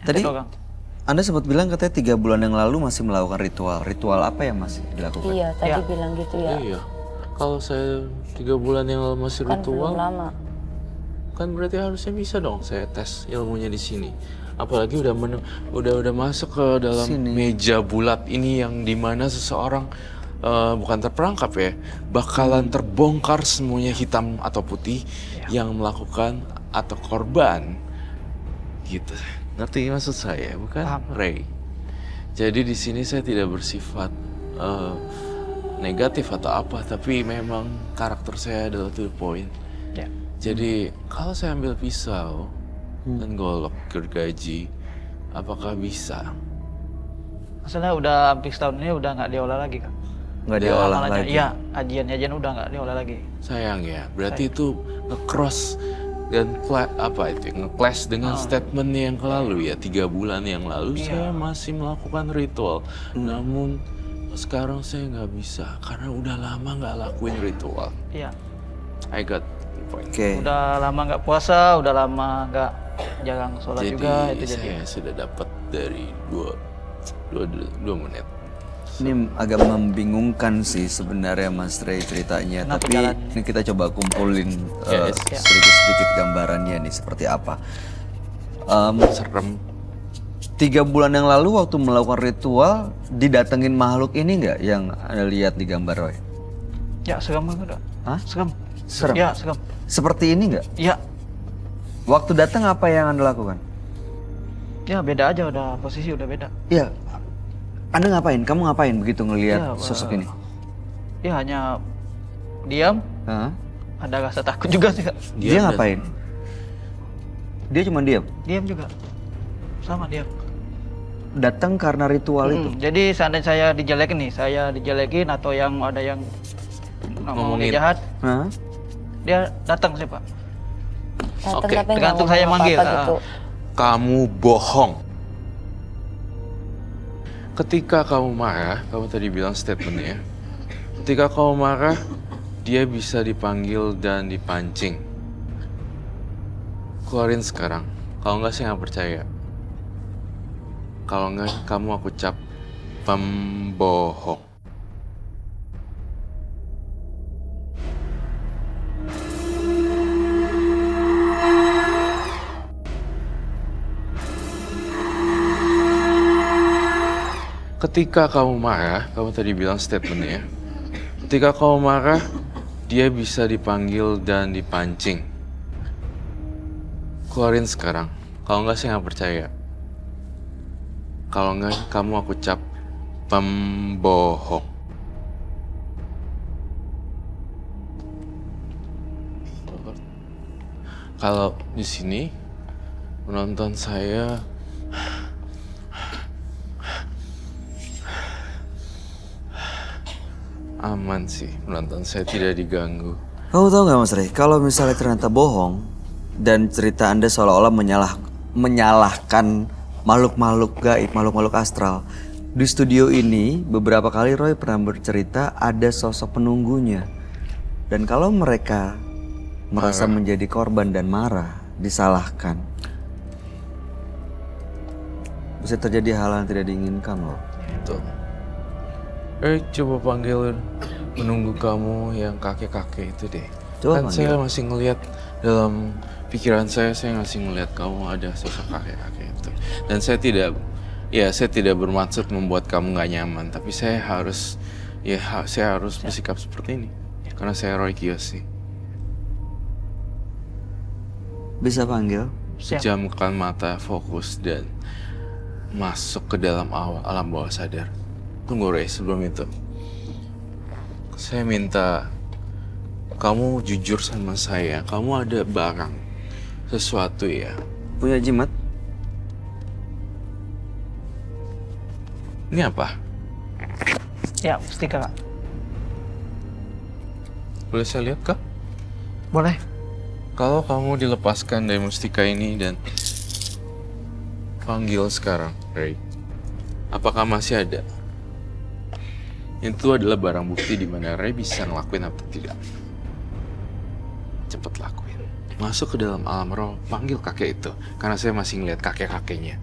Tadi Itu, Kang. Anda sempat bilang katanya 3 bulan yang lalu masih melakukan ritual. Ritual apa yang masih dilakukan? Iya, tadi Ya. bilang gitu ya. Iya. Kalau saya 3 bulan yang lalu masih Kan ritual, belum lama. kan berarti harusnya bisa dong saya tes ilmunya di sini. Apalagi udah masuk ke dalam Sini. meja bulat ini yang dimana seseorang bukan terperangkap ya, bakalan terbongkar semuanya hitam atau putih yang melakukan atau korban. Gitu. Ngerti maksud saya, bukan? Paham. Ray. Jadi di sini saya tidak bersifat negatif atau apa, tapi memang karakter saya adalah to the point. Ya. Jadi kalau saya ambil pisau dan golok gergaji, apakah bisa? Maksudnya udah hampir setahun ini udah nggak diolah lagi, Kang. Nggak diolah Amalannya, lagi. iya, ajian-ajian udah nggak diolah lagi. Sayang ya, berarti itu nge-cross dan nge-clash dengan statement yang lalu ya, 3 bulan yang lalu saya masih melakukan ritual. Namun sekarang saya nggak bisa karena udah lama nggak lakuin ritual. Iya. I got the point. Oke. Udah lama nggak puasa, udah lama nggak jarang sholat Jadi juga itu jadi. saya sudah dapat dari 2 menit. Ini agak membingungkan sih sebenarnya Mas Ray ceritanya. Kenapa Tapi jalannya? ini kita coba kumpulin Yes. sedikit-sedikit gambarannya nih seperti apa. Serem. 3 bulan yang lalu waktu melakukan ritual didatengin makhluk ini nggak yang Anda lihat di gambar Roy? Ya, seram banget udah. Hah? Seram. Serem? Ya, seram. Seperti ini nggak? Ya. Waktu datang apa yang Anda lakukan? Ya, beda aja udah posisi udah beda. Iya. Anda ngapain? Kamu ngapain begitu ngelihat Ya, sosok ini? Ya hanya diam, Hah? ada rasa takut juga sih, Kak. Dia ngapain? Dia cuma diam. Diam juga. Sama diam. Datang karena ritual itu. Jadi seandainya saya dijelekin nih, saya dijelekin atau yang ada yang ngomongin Ngomongin. jahat, Hah? dia datang sih, Pak. Datang Oke, tapi nggak tergantung ngomong saya manggil, apa-apa gitu. Kamu bohong. Ketika kamu marah, kamu tadi bilang statementnya. Ketika kamu marah, dia bisa dipanggil dan dipancing. Keluarin sekarang. Kalau nggak saya nggak percaya. Kalau nggak, kamu aku cap pembohong. Ketika kamu marah, kamu tadi bilang statementnya. Ketika kamu marah, dia bisa dipanggil dan dipancing. Keluarin sekarang. Kalau nggak saya nggak percaya. Kalau nggak, kamu aku cap pembohong. Kalau di sini penonton saya aman sih, penonton saya tidak diganggu. Kamu tahu nggak Mas Ray? Kalau misalnya ternyata bohong dan cerita Anda seolah-olah menyalahkan makhluk-makhluk gaib, makhluk-makhluk astral. Di studio ini beberapa kali Roy pernah bercerita ada sosok penunggunya. Dan kalau mereka merasa menjadi korban dan marah, disalahkan, bisa terjadi hal yang tidak diinginkan loh. Tuh. Coba panggil menunggu kamu yang kakek-kakek itu deh. Coba Kan panggil. saya masih ngelihat dalam pikiran saya masih ngelihat kamu ada sosok kakek-kakek itu. Dan saya tidak bermaksud membuat kamu nggak nyaman, tapi saya harus bersikap seperti ini. Karena saya Roy Kiyoshi. Bisa panggil? Siap. Pejamkan mata, fokus, dan masuk ke dalam alam bawah sadar. Tunggu Ray, sebelum itu. Saya minta kamu jujur sama saya. Kamu ada barang, sesuatu ya. Punya jimat? Ini apa? Ya, stiker, Kak. Boleh saya lihat kah? Boleh. Kalau kamu dilepaskan dari mustika ini dan panggil sekarang, Ray. Apakah masih ada? Itu adalah barang bukti di mana Ray bisa ngelakuin apa tidak. Cepet lakuin. Masuk ke dalam alam roh, panggil kakek itu. Karena saya masih ngeliat kakek-kakeknya.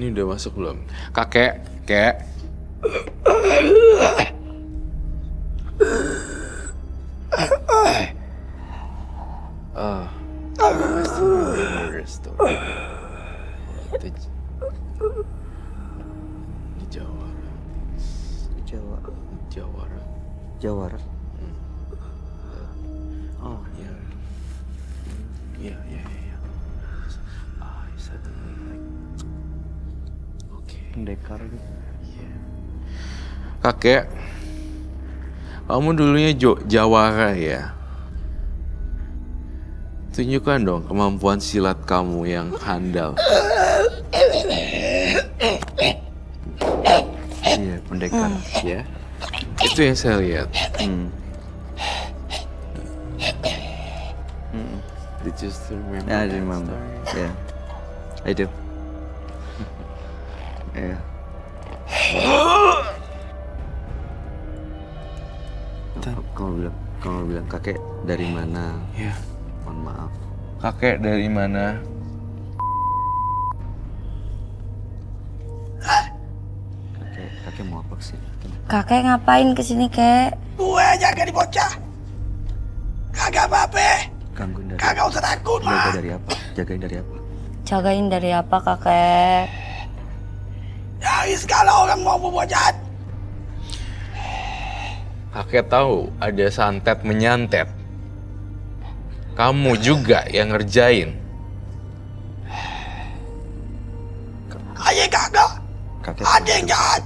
Ini udah masuk belum? Kakek, kek. I still remember the story. Di Jawara. Jawa. Jawara. Jawara. Oh, yeah. Yeah. Suddenly like, okay. Pendekar gitu. Kakek, kamu dulunya Jawara ya? Tunjukkan dong kemampuan silat kamu yang handal. Iya, pendekar. Ya, itu yang saya lihat. Did you still remember? Yeah, I that remember. story? Yeah, I do. Yeah. Kamu bilang kakek dari mana? Ya. Mohon maaf. Kakek dari mana? Kakek mau apa sih? Kakek ngapain kesini, kek? Gue jaga di bocah. Kagak apa-apa. Gangguin dari Kagak usah takut, Jaga mah. dari apa? Jagain dari apa? Jagain dari apa, kakek? Dari segala orang mau berbuat jahat. Kakek tahu ada santet menyantet. Kamu juga yang ngerjain. Ayo kagak. Kakek Ada yang jahat.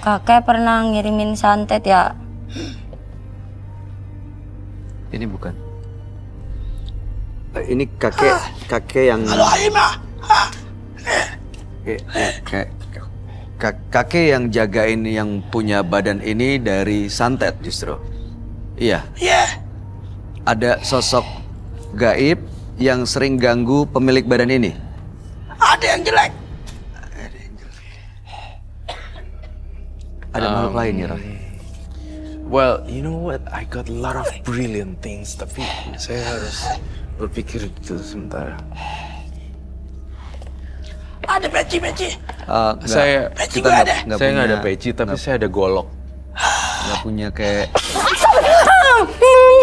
Kakek pernah ngirimin santet ya? ini bukan. Ini kakek yang Halo Aima. kakek yang jagain yang punya badan ini dari santet justru. Iya, Iya. ada sosok gaib yang sering ganggu pemilik badan ini. Ada yang jelek. Ada makhluk lain ya, Roy? Well, you know what? I got a lot of brilliant things, tapi saya harus berpikir dulu sebentar. Ada peci-peci. Saya Peci kita gue ada. saya nggak ada peci, tapi saya ada golok. nggak punya kayak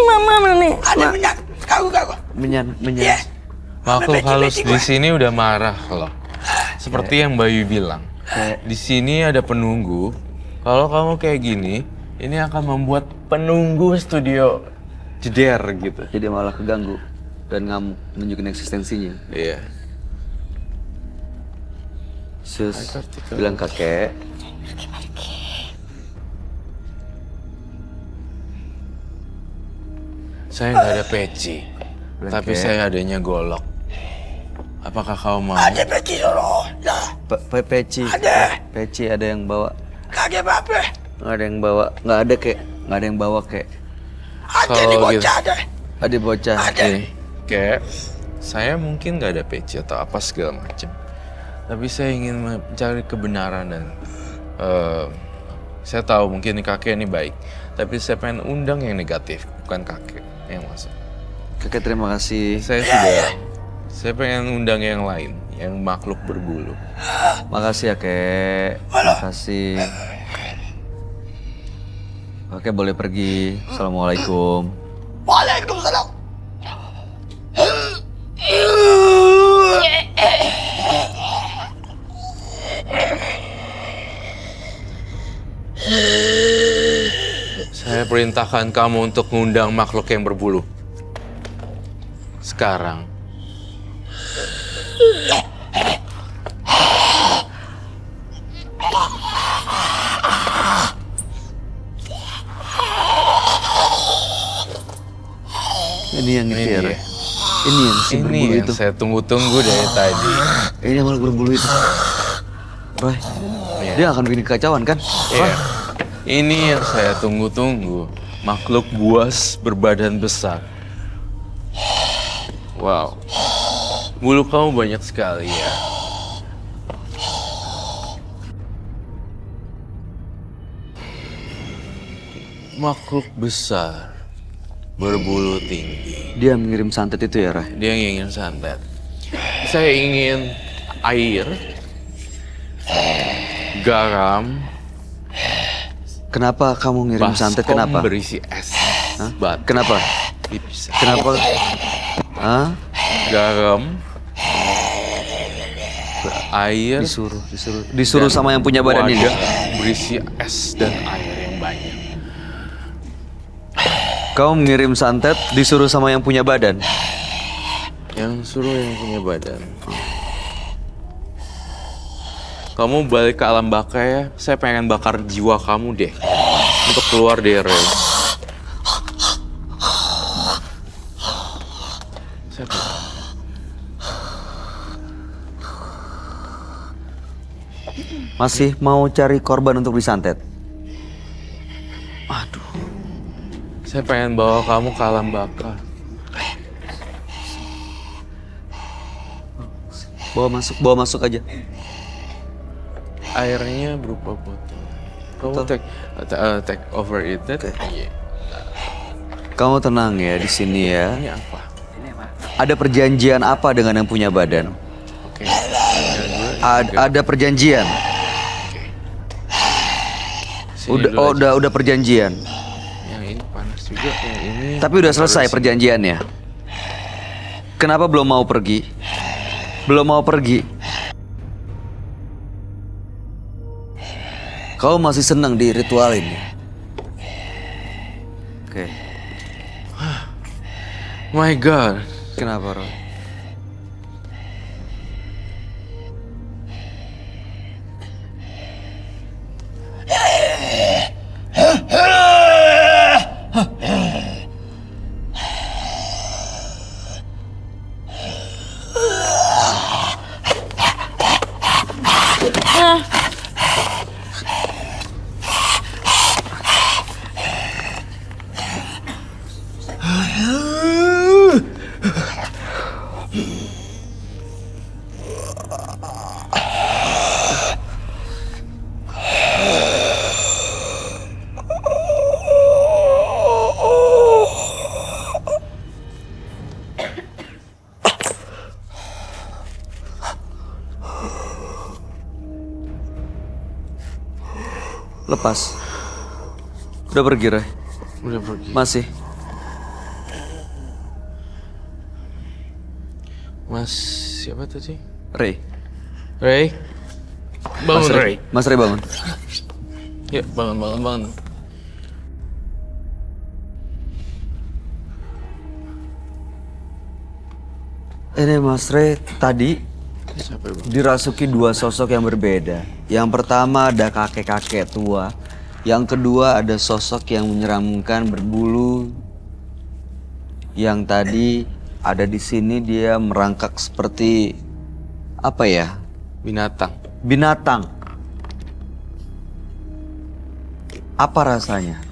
Mama nih. Ada minyak. Kagak. menyan. Iya. Makhluk Peci-peci halus di gue. sini udah marah loh. Seperti yang Bayu bilang. Di sini ada penunggu. Kalau kamu kayak gini, ini akan membuat penunggu studio jeder gitu. Jadi malah keganggu dan ngamuk nunjukin eksistensinya. Iya. Sus bilang kakek. Saya nggak ada peci, tapi Oke. saya adanya golok. Apakah kau mau? Ada peci solo. Nah, Peci. Ada. Peci ada yang bawa. kagak apa-apa. Nggak ada yang bawa. Nggak ada kek. Nggak ada yang bawa kek. Ada Kalau di gitu. bocah ada. Ada bocah. Ada. Kayak saya mungkin nggak ada peci atau apa segala macam, tapi saya ingin mencari kebenaran dan saya tahu mungkin kakek ini baik, tapi saya pengen undang yang negatif, bukan kakek yang masuk. Kakek terima kasih. Saya pengen undang yang lain, yang makhluk berbulu. Makasih ya kek. Makasih. Oke boleh pergi. Assalamualaikum. Waalaikumsalam. Saya perintahkan kamu untuk mengundang makhluk yang berbulu. Sekarang. Ini yang itu ya, Ini Roy? dia. Ini yang si Ini berbulu yang itu. saya tunggu-tunggu dari tadi. Ini yang makhluk berbulu itu. Roy, dia akan bikin kekacauan kan? Iya. Ini yang saya tunggu-tunggu. Makhluk buas berbadan besar. Wow. Bulu kamu banyak sekali ya. Makhluk besar. Berbulu tinggi. Dia mengirim santet itu ya, Roy? Dia yang ingin santet. saya ingin air, garam, Kenapa kamu ngirim santet? baskom Kenapa? berisi es. Hah? Batu. Kenapa? Dipisah. Kenapa? Hah? Garam, air, Disuruh sama yang punya badan ini. wadah berisi es dan air yang banyak. Kamu mengirim santet disuruh sama yang punya badan. Yang suruh yang punya badan. Kamu balik ke alam baka ya. Saya pengen bakar jiwa kamu deh. Untuk keluar dari Ray. Saya pengen. Masih mau cari korban untuk disantet? Aduh. Saya pengen bawa kamu ke alam baka. Bawa masuk aja. Airnya berupa botol. Kamu take over it. Iya. Kamu tenang ya di sini ya. Ini apa? Ada perjanjian apa dengan yang punya badan? Oke. Ada perjanjian. Sini dulu aja. Udah perjanjian. Yang ini panas juga. Yang ini. Tapi udah selesai perjanjiannya. Kenapa belum mau pergi? Belum mau pergi. Kau masih senang di ritual ini? Oke. My God. Kenapa, Roy? Lepas. Udah pergi, Ray? Udah pergi. Masih? Mas siapa tadi? Ray? Ray. Bangun Ray. Mas Ray bangun. Ya bangun. Ini Mas Ray tadi Siapa bang? dirasuki dua sosok yang berbeda. Yang pertama ada kakek-kakek tua. Yang kedua ada sosok yang menyeramkan berbulu. Yang tadi ada di sini dia merangkak seperti apa ya? Binatang. Binatang. Apa rasanya?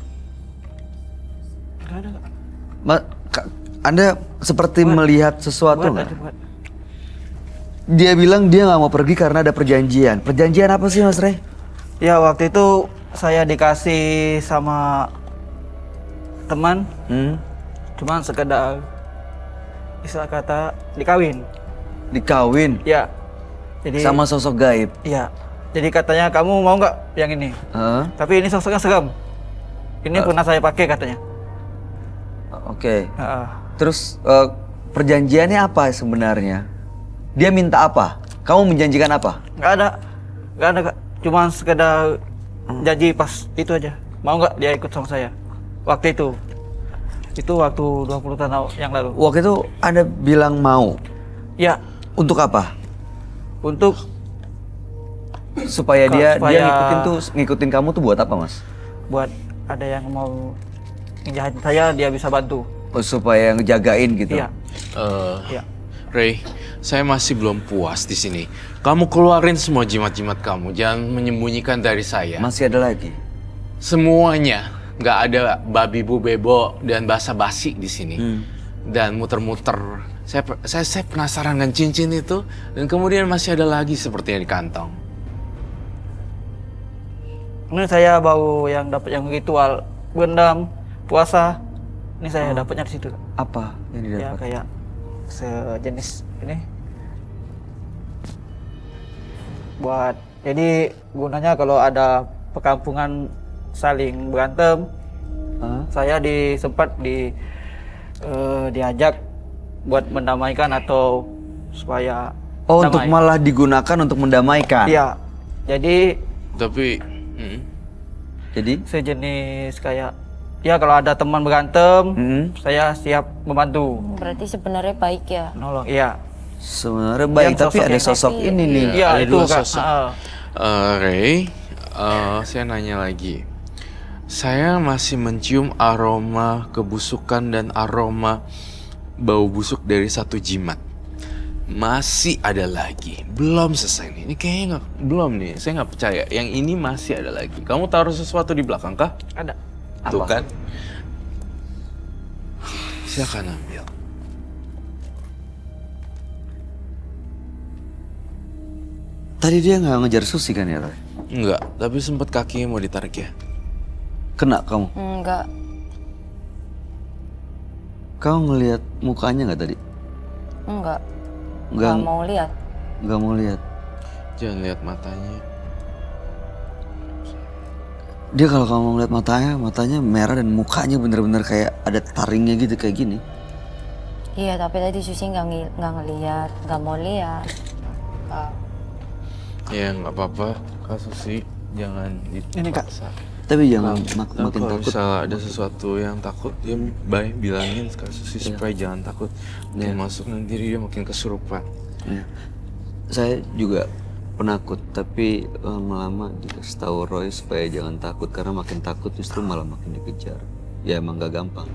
Anda seperti melihat sesuatu nggak? Dia bilang dia nggak mau pergi karena ada perjanjian. Perjanjian apa sih, Mas Ray? Ya waktu itu saya dikasih sama teman, cuman sekedar istilah kata dikawin. Dikawin Ya, jadi sama sosok gaib. ya, jadi katanya kamu mau nggak yang ini? Hah? Tapi ini sosoknya seram. Ini pernah saya pakai katanya. Oke. Heeh. Terus perjanjiannya apa sebenarnya? Dia minta apa? Kamu menjanjikan apa? Nggak ada Kak. Cuman sekedar janji pas itu aja. Mau nggak dia ikut sama saya? Waktu itu waktu 20 tahun yang lalu. Waktu itu Anda bilang mau. Ya, Untuk apa? untuk Supaya dia Supaya- ngikutin kamu tuh buat apa, Mas? buat ada yang mau ngejahatin saya, dia bisa bantu. Oh, supaya ngejagain gitu. Iya. Iya. Ray, saya masih belum puas di sini. Kamu keluarin semua jimat-jimat kamu. Jangan menyembunyikan dari saya. Masih ada lagi. Semuanya. Nggak ada babi bu bebo dan basa-basi di sini. Dan muter-muter. Saya penasaran dengan cincin itu. Dan kemudian masih ada lagi sepertinya di kantong. Ini saya baru yang dapat yang ritual berendam, puasa. Ini saya dapatnya di situ. Apa yang Ya didapat? kayak sejenis ini. buat jadi gunanya kalau ada perkampungan saling berantem, saya sempat diajak buat mendamaikan atau supaya Oh, untuk damai. malah digunakan untuk mendamaikan. Iya. Jadi Tapi Jadi sejenis kayak ya kalau ada teman berantem, saya siap membantu, Berarti sebenarnya baik ya. nolong. Iya. sebenarnya baik, Yang tapi sosok ada yang sosok happy. ini nih. Iya, ada itu dua Kak. sosok. Ray, saya nanya lagi. Saya masih mencium aroma kebusukan dan aroma bau busuk dari satu jimat. Masih ada lagi, belum selesai nih. Ini kayaknya belum nih. Saya nggak percaya. Yang ini masih ada lagi. Kamu taruh sesuatu di belakang kah? Ada. Tuh kan? Silakan ambil. Tadi dia nggak ngejar Susi kan ya, Roy? Enggak, tapi sempat kakinya mau ditarik ya. Kena kamu? Enggak. Kamu ngelihat mukanya nggak tadi? Enggak. Nggak Nggak mau lihat. nggak mau lihat. Jangan lihat matanya. Dia kalau kamu ngeliat matanya merah dan mukanya bener-bener kayak ada taringnya gitu kayak gini. Iya, tapi tadi Susi nggak ngelihat, nggak mau lihat. Nggak. Ya nggak apa-apa, Kak Susi. Jangan dipaksa. Tapi jangan Nah, makin kalau takut. misalnya ada sesuatu yang takut, dia baik bilangin Kak Susi supaya jangan takut. Dia masuk nanti dia makin kesurupan. Ya. Saya juga penakut, tapi lama-lama dikasih tahu Roy supaya jangan takut karena makin takut justru malah makin dikejar. Ya emang gak gampang.